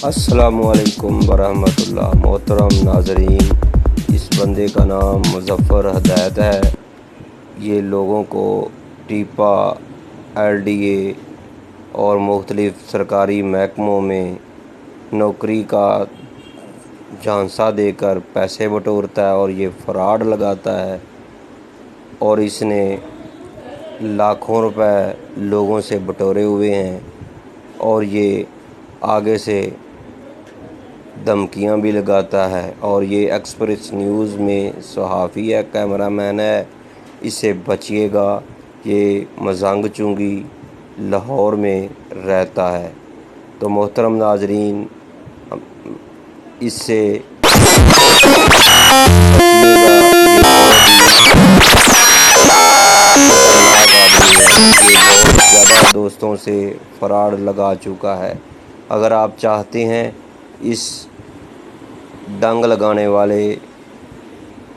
السلام ورحمۃ اللہ محترم ناظرین، اس بندے کا نام مظفر ہدایت ہے۔ یہ لوگوں کو ٹیپا، LDA اور مختلف سرکاری محکموں میں نوکری کا جھانسا دے کر پیسے بٹورتا ہے اور یہ فراڈ لگاتا ہے، اور اس نے لاکھوں روپے لوگوں سے بٹورے ہوئے ہیں، اور یہ آگے سے دھمکیاں بھی لگاتا ہے۔ اور یہ ایکسپریس نیوز میں صحافی ہے، کیمرہ مین ہے، اس سے بچیے گا۔ یہ مزنگ چنگی لاہور میں رہتا ہے، تو محترم ناظرین اس سے بچیے گا۔ یہ بہت ہی خطرناک آدمی ہے، یہ بہت زیادہ دوستوں سے فراڈ لگا چکا ہے۔ اگر آپ چاہتے ہیں اس ڈنگ لگانے والے